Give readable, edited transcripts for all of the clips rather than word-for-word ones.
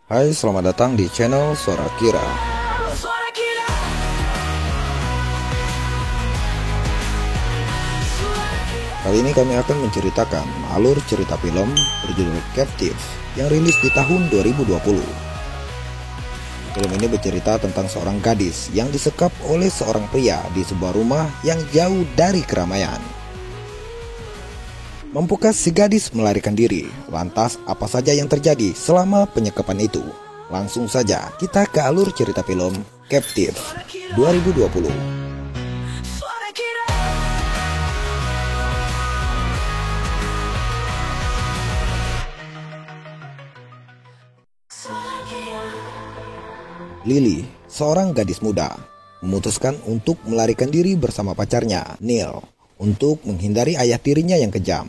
Hai, selamat datang di channel Suara Kira. Kali ini kami akan menceritakan alur cerita film berjudul Captive yang rilis di tahun 2020. Film ini bercerita tentang seorang gadis yang disekap oleh seorang pria di sebuah rumah yang jauh dari keramaian. Mampukah si gadis melarikan diri? Lantas apa saja yang terjadi selama penyekapan itu? Langsung saja kita ke alur cerita film Captive 2020. Lily, seorang gadis muda, memutuskan untuk melarikan diri bersama pacarnya, Neil, untuk menghindari ayah tirinya yang kejam.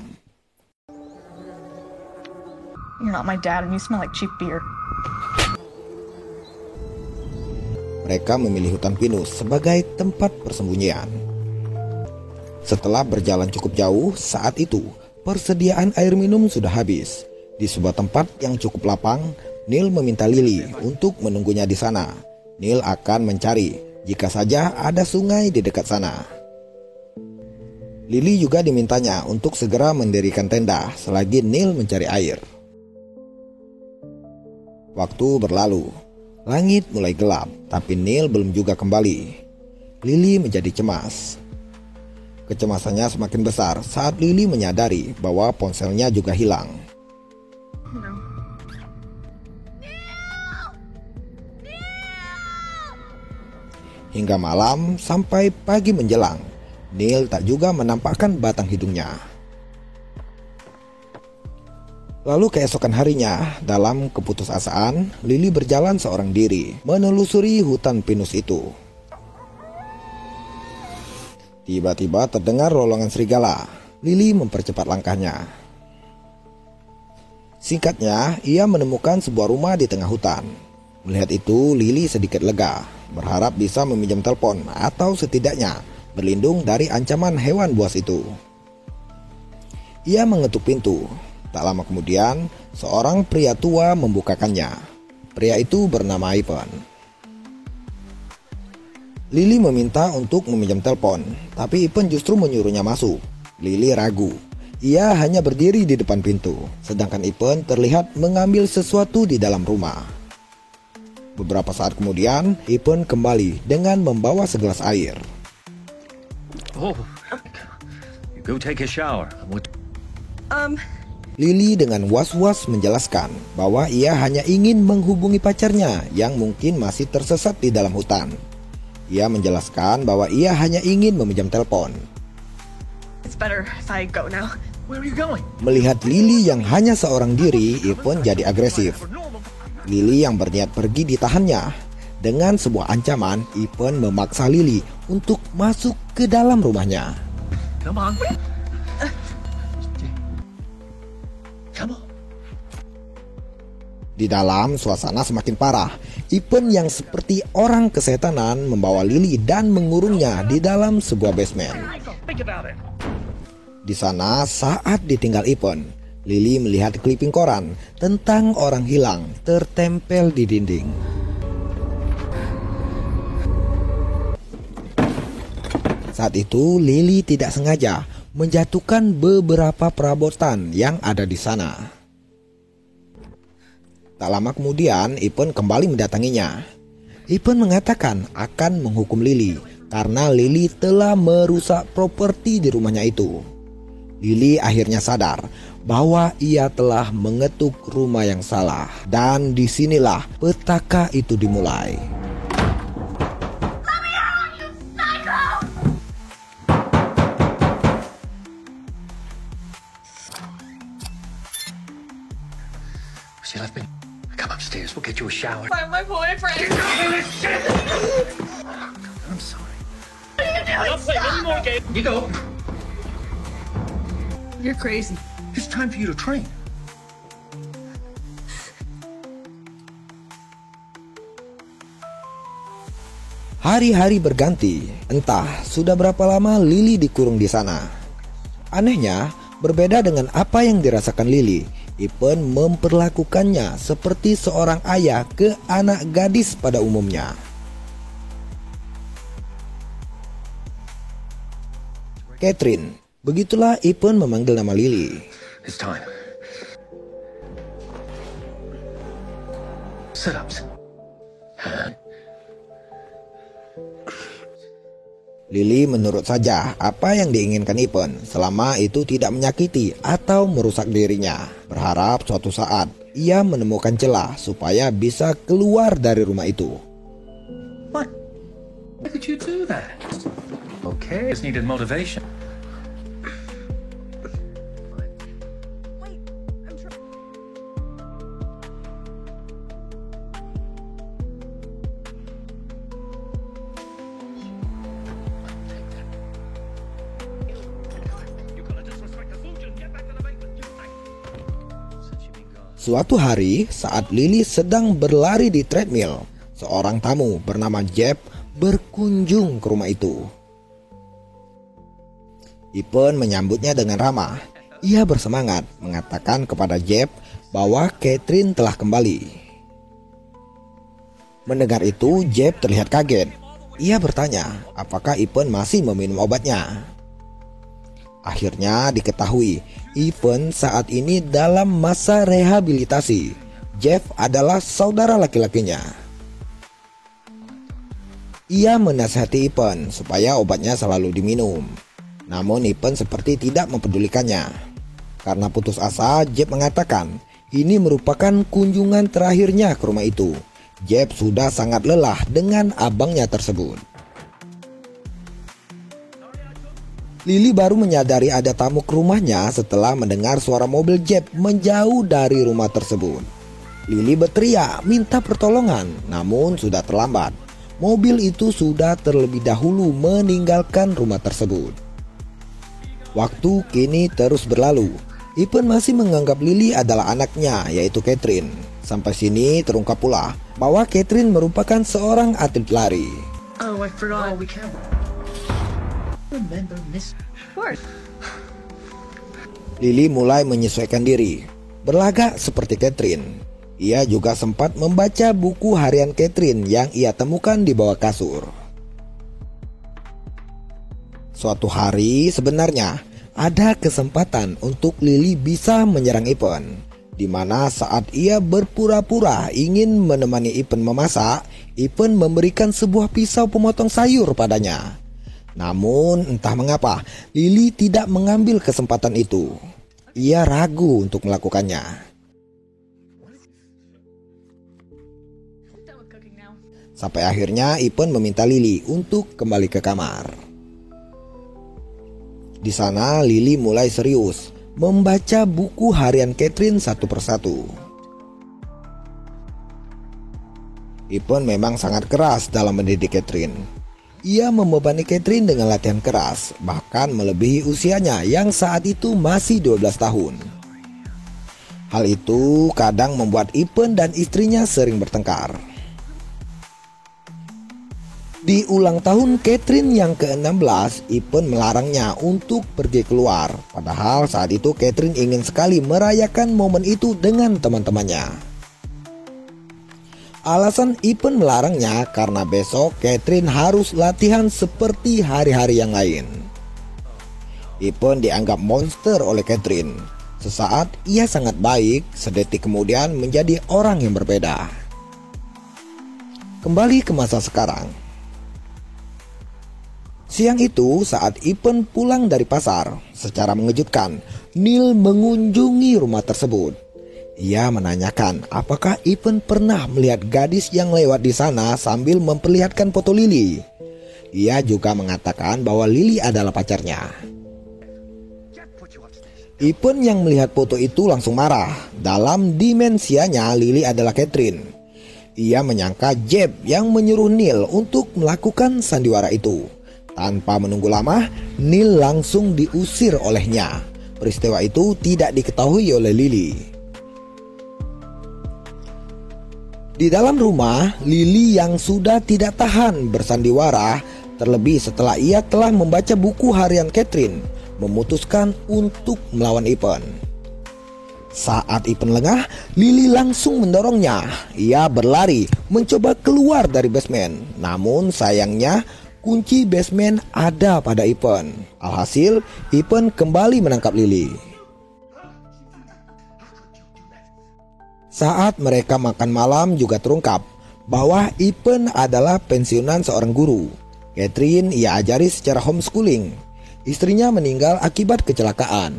You're not my dad and you smell like cheap beer. Mereka memilih hutan pinus sebagai tempat persembunyian. Setelah berjalan cukup jauh, saat itu persediaan air minum sudah habis. Di sebuah tempat yang cukup lapang, Neil meminta Lily untuk menunggunya di sana. Neil akan mencari jika saja ada sungai di dekat sana. Lily juga dimintanya untuk segera mendirikan tenda selagi Neil mencari air. Waktu berlalu, langit mulai gelap, tapi Neil belum juga kembali. Lily menjadi cemas. Kecemasannya semakin besar saat Lily menyadari bahwa ponselnya juga hilang. Hingga malam sampai pagi menjelang, Neil tak juga menampakkan batang hidungnya. Lalu keesokan harinya, dalam keputusasaan, Lily berjalan seorang diri menelusuri hutan pinus itu. Tiba-tiba terdengar rolongan serigala. Lily mempercepat langkahnya. Singkatnya, ia menemukan sebuah rumah di tengah hutan. Melihat itu, Lily sedikit lega, berharap bisa meminjam telepon atau setidaknya berlindung dari ancaman hewan buas itu. Ia mengetuk pintu. Tak lama kemudian, seorang pria tua membukakannya. Pria itu bernama Ivan. Lily meminta untuk meminjam telepon, tapi Ivan justru menyuruhnya masuk. Lily ragu. Ia hanya berdiri di depan pintu, sedangkan Ivan terlihat mengambil sesuatu di dalam rumah. Beberapa saat kemudian, Ivan kembali dengan membawa segelas air. Oh, you go take a shower. Lily dengan was-was menjelaskan bahwa ia hanya ingin menghubungi pacarnya yang mungkin masih tersesat di dalam hutan. Ia menjelaskan bahwa ia hanya ingin meminjam telepon. It's better if I go now. Where are you going? Melihat Lily yang hanya seorang diri, Ivan jadi agresif. Lily yang berniat pergi ditahannya. Dengan sebuah ancaman, Ivan memaksa Lily untuk masuk ke dalam rumahnya. Come on. Come on. Di dalam, suasana semakin parah. Ivan yang seperti orang kesetanan membawa Lily dan mengurungnya di dalam sebuah basement. Think about it. Di sana, saat ditinggal Ivan, Lily melihat clipping koran tentang orang hilang tertempel di dinding. Saat itu, Lily tidak sengaja menjatuhkan beberapa perabotan yang ada di sana. Tak lama kemudian, Ivan kembali mendatanginya. Ivan mengatakan akan menghukum Lily karena Lily telah merusak properti di rumahnya itu. Lily akhirnya sadar bahwa ia telah mengetuk rumah yang salah, dan disinilah petaka itu dimulai. She left me. Come upstairs. We'll get you a shower. Find my boyfriend. I'm sorry. I don't play any more games. You go. You're crazy. It's time for you to train. Hari-hari berganti, entah sudah berapa lama Lily dikurung di sana. Anehnya, berbeda dengan apa yang dirasakan Lily, Ipen memperlakukannya seperti seorang ayah ke anak gadis pada umumnya. Catherine, begitulah Ipen memanggil nama Lily. It's time. Sit-ups. Lily menurut saja apa yang diinginkan Ipen selama itu tidak menyakiti atau merusak dirinya. Berharap suatu saat ia menemukan celah supaya bisa keluar dari rumah itu. What? Why did you do that? Okay, just needed motivation. Wait, I'm trying. Suatu hari saat Lily sedang berlari di treadmill, seorang tamu bernama Jeb berkunjung ke rumah itu. Ipen menyambutnya dengan ramah. Ia bersemangat mengatakan kepada Jeb bahwa Catherine telah kembali. Mendengar itu, Jeb terlihat kaget. Ia bertanya apakah Ipen masih meminum obatnya. Akhirnya diketahui, Ipen saat ini dalam masa rehabilitasi. Jeff adalah saudara laki-lakinya. Ia menasihati Ipen supaya obatnya selalu diminum. Namun Ipen seperti tidak mempedulikannya. Karena putus asa, Jeff mengatakan ini merupakan kunjungan terakhirnya ke rumah itu. Jeff sudah sangat lelah dengan abangnya tersebut. Lily baru menyadari ada tamu ke rumahnya setelah mendengar suara mobil Jeb menjauh dari rumah tersebut. Lily berteriak minta pertolongan, namun sudah terlambat. Mobil itu sudah terlebih dahulu meninggalkan rumah tersebut. Waktu kini terus berlalu. Ipen masih menganggap Lily adalah anaknya, yaitu Catherine. Sampai sini terungkap pula bahwa Catherine merupakan seorang atlet lari. Oh, I forgot. We can't remember Miss. Of course. Lily mulai menyesuaikan diri, berlagak seperti Catherine. Ia juga sempat membaca buku harian Catherine yang ia temukan di bawah kasur. Suatu hari sebenarnya ada kesempatan untuk Lily bisa menyerang Ipen, di mana saat ia berpura-pura ingin menemani Ipen memasak, Ipen memberikan sebuah pisau pemotong sayur padanya. Namun entah mengapa Lily tidak mengambil kesempatan itu. Ia ragu untuk melakukannya. Done with cooking now. Sampai akhirnya Ipen meminta Lily untuk kembali ke kamar. Di sana Lily mulai serius membaca buku harian Catherine satu persatu. Ipen memang sangat keras dalam mendidik Catherine. Ia membebani Catherine dengan latihan keras, bahkan melebihi usianya yang saat itu masih 12 tahun. Hal itu kadang membuat Ipen dan istrinya sering bertengkar. Di ulang tahun Catherine yang ke-16, Ipen melarangnya untuk pergi keluar. Padahal saat itu Catherine ingin sekali merayakan momen itu dengan teman-temannya. Alasan Ipen melarangnya karena besok Catherine harus latihan seperti hari-hari yang lain. Ipen dianggap monster oleh Catherine. Sesaat ia sangat baik, sedetik kemudian menjadi orang yang berbeda. Kembali ke masa sekarang. Siang itu saat Ipen pulang dari pasar, secara mengejutkan Neil mengunjungi rumah tersebut. Ia menanyakan apakah Ipen pernah melihat gadis yang lewat di sana sambil memperlihatkan foto Lily. Ia juga mengatakan bahwa Lily adalah pacarnya. Ipen yang melihat foto itu langsung marah. Dalam dimensianya Lily adalah Catherine. Ia menyangka Jeb yang menyuruh Neil untuk melakukan sandiwara itu. Tanpa menunggu lama, Neil langsung diusir olehnya. Peristiwa itu tidak diketahui oleh Lily. Di dalam rumah, Lily yang sudah tidak tahan bersandiwara, terlebih setelah ia telah membaca buku harian Catherine, memutuskan untuk melawan Ipen. Saat Ipen lengah, Lily langsung mendorongnya. Ia berlari mencoba keluar dari basement. Namun sayangnya kunci basement ada pada Ipen. Alhasil, Ipen kembali menangkap Lily. Saat mereka makan malam juga terungkap bahwa Ipen adalah pensiunan seorang guru. Catherine ia ajari secara homeschooling. Istrinya meninggal akibat kecelakaan.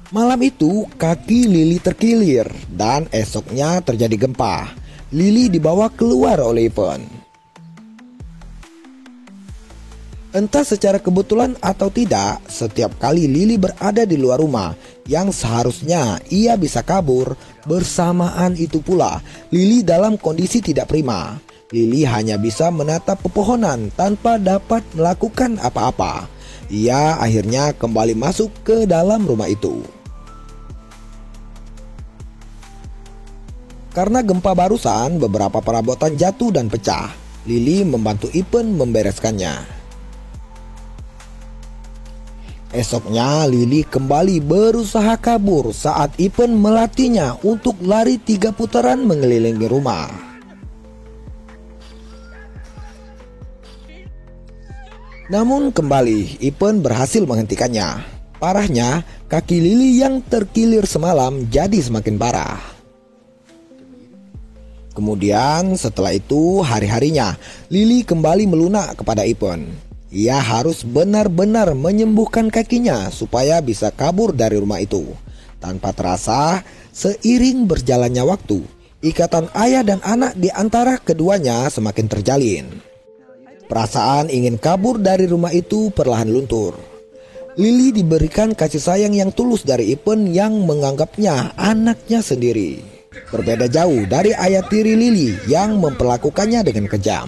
Malam itu kaki Lily terkilir dan esoknya terjadi gempa. Lily dibawa keluar oleh Ipen. Entah secara kebetulan atau tidak, setiap kali Lily berada di luar rumah yang seharusnya ia bisa kabur, bersamaan itu pula Lily dalam kondisi tidak prima. Lily hanya bisa menatap pepohonan tanpa dapat melakukan apa-apa. Ia akhirnya kembali masuk ke dalam rumah itu. Karena gempa barusan, beberapa perabotan jatuh dan pecah. Lily membantu Ipen membereskannya. Esoknya Lily kembali berusaha kabur saat Ipen melatihnya untuk lari 3 putaran mengelilingi rumah. Namun kembali Ipen berhasil menghentikannya. Parahnya, kaki Lily yang terkilir semalam jadi semakin parah. Kemudian setelah itu hari-harinya Lily kembali melunak kepada Ipen. Ia harus benar-benar menyembuhkan kakinya supaya bisa kabur dari rumah itu. Tanpa terasa, seiring berjalannya waktu, ikatan ayah dan anak di antara keduanya semakin terjalin. Perasaan ingin kabur dari rumah itu perlahan luntur. Lily diberikan kasih sayang yang tulus dari Ipen yang menganggapnya anaknya sendiri. Berbeda jauh dari ayah tiri Lily yang memperlakukannya dengan kejam.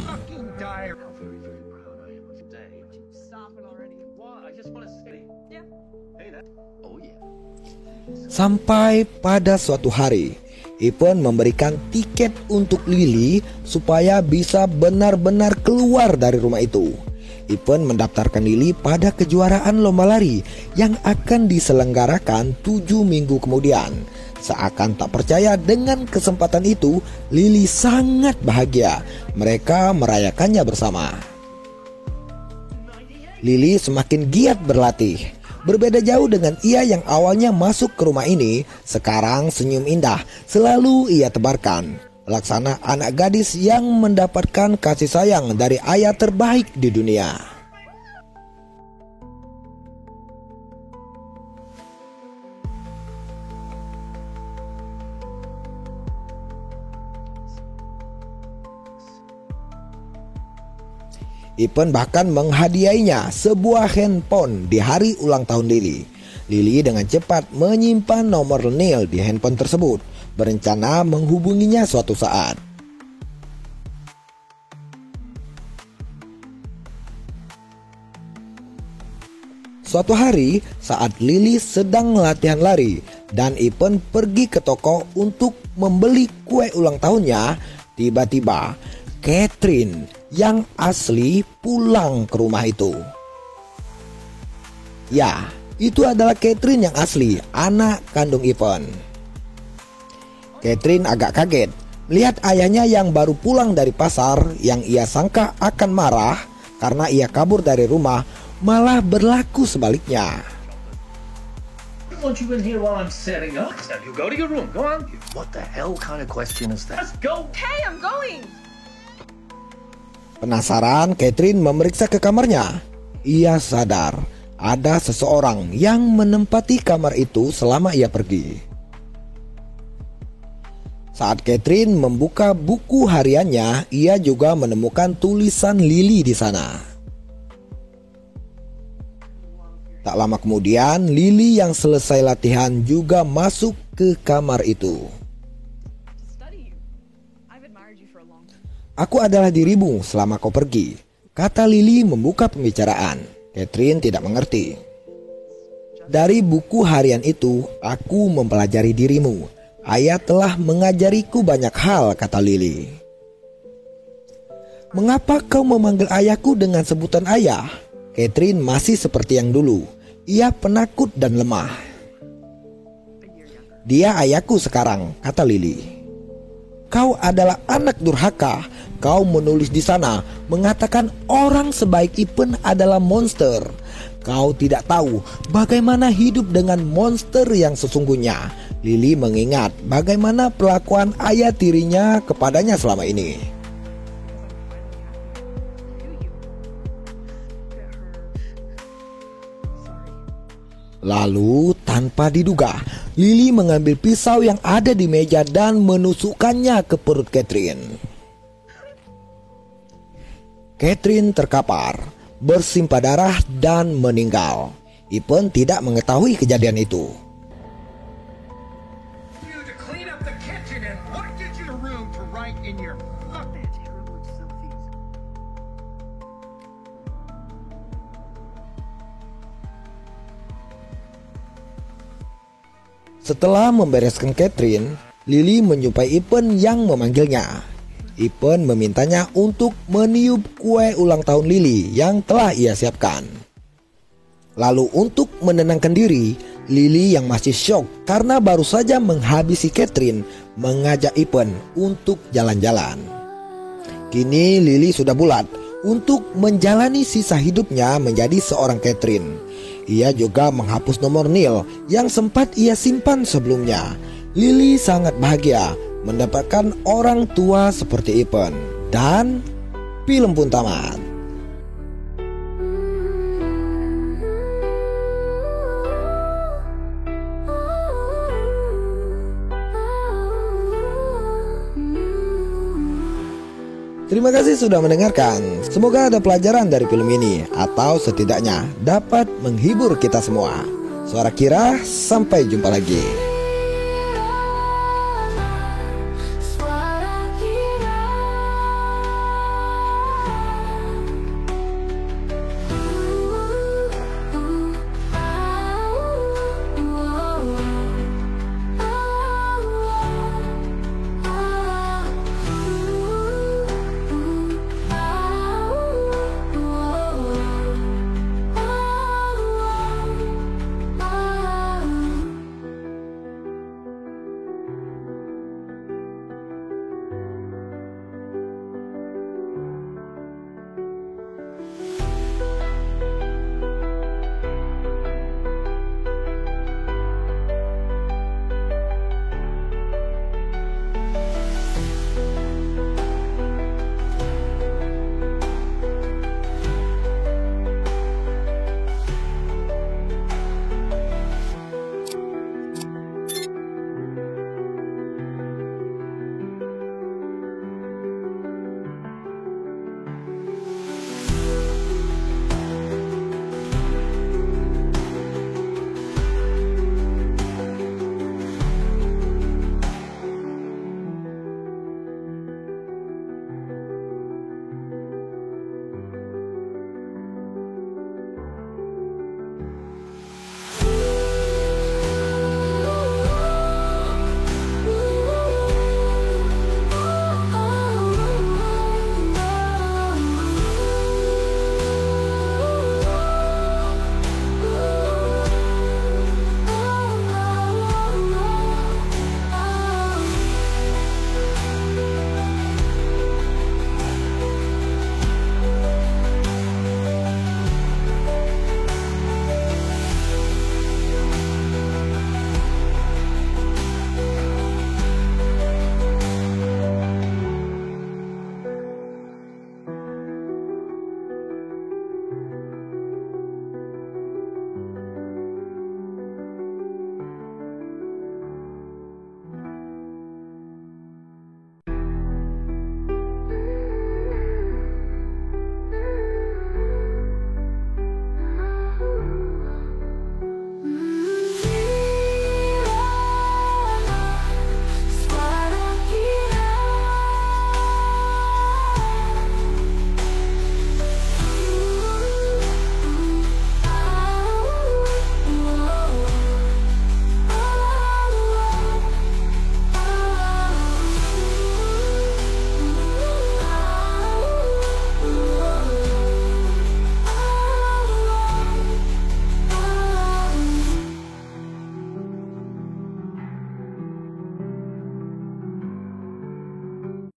Sampai pada suatu hari, Ipen memberikan tiket untuk Lily supaya bisa benar-benar keluar dari rumah itu. Ipen mendaftarkan Lily pada kejuaraan lomba lari yang akan diselenggarakan 7 minggu kemudian. Seakan tak percaya dengan kesempatan itu, Lily sangat bahagia. Mereka merayakannya bersama. Lily semakin giat berlatih. Berbeda jauh dengan ia yang awalnya masuk ke rumah ini, sekarang senyum indah selalu ia tebarkan. Laksana anak gadis yang mendapatkan kasih sayang dari ayah terbaik di dunia. Ipen bahkan menghadiahinya sebuah handphone di hari ulang tahun Lily. Lily dengan cepat menyimpan nomor Neil di handphone tersebut, berencana menghubunginya suatu saat. Suatu hari, saat Lily sedang latihan lari dan Ipen pergi ke toko untuk membeli kue ulang tahunnya, tiba-tiba Catherine yang asli pulang ke rumah itu. Ya, itu adalah Catherine yang asli, anak kandung Ipen. Catherine agak kaget melihat ayahnya yang baru pulang dari pasar, yang ia sangka akan marah karena ia kabur dari rumah, malah berlaku sebaliknya. Want you in here while I'm setting up? Now you go to your room. Go on. What the hell kind of question is that? Let's go. Hey, I'm going. Penasaran, Catherine memeriksa ke kamarnya. Ia sadar ada seseorang yang menempati kamar itu selama ia pergi. Saat Catherine membuka buku hariannya, ia juga menemukan tulisan Lily di sana. Tak lama kemudian, Lily yang selesai latihan juga masuk ke kamar itu. Aku adalah dirimu selama kau pergi, kata Lily membuka pembicaraan. Catherine tidak mengerti. Dari buku harian itu, aku mempelajari dirimu. Ayah telah mengajariku banyak hal, kata Lily. Mengapa kau memanggil ayahku dengan sebutan ayah? Catherine masih seperti yang dulu. Ia penakut dan lemah. Dia ayahku sekarang, kata Lily. Kau adalah anak durhaka. Kau menulis di sana mengatakan orang sebaik Ipen adalah monster. Kau tidak tahu bagaimana hidup dengan monster yang sesungguhnya. Lily mengingat bagaimana perlakuan ayah tirinya kepadanya selama ini. Lalu tanpa diduga, Lily mengambil pisau yang ada di meja dan menusukkannya ke perut Catherine. Catherine terkapar, bersimpah darah dan meninggal. Ipen tidak mengetahui kejadian itu. You to clean up the kitchen and what did you room to write in your Setelah membereskan Catherine, Lily menjumpai Ipen yang memanggilnya. Ipen memintanya untuk meniup kue ulang tahun Lily yang telah ia siapkan. Lalu untuk menenangkan diri, Lily yang masih syok karena baru saja menghabisi Catherine mengajak Ipen untuk jalan-jalan. Kini Lily sudah bulat untuk menjalani sisa hidupnya menjadi seorang Catherine. Ia juga menghapus nomor Neil yang sempat ia simpan sebelumnya. Lily sangat bahagia mendapatkan orang tua seperti Ipen. Dan film pun tamat. Terima kasih sudah mendengarkan. Semoga ada pelajaran dari film ini, atau setidaknya dapat menghibur kita semua. Suara Kira, sampai jumpa lagi.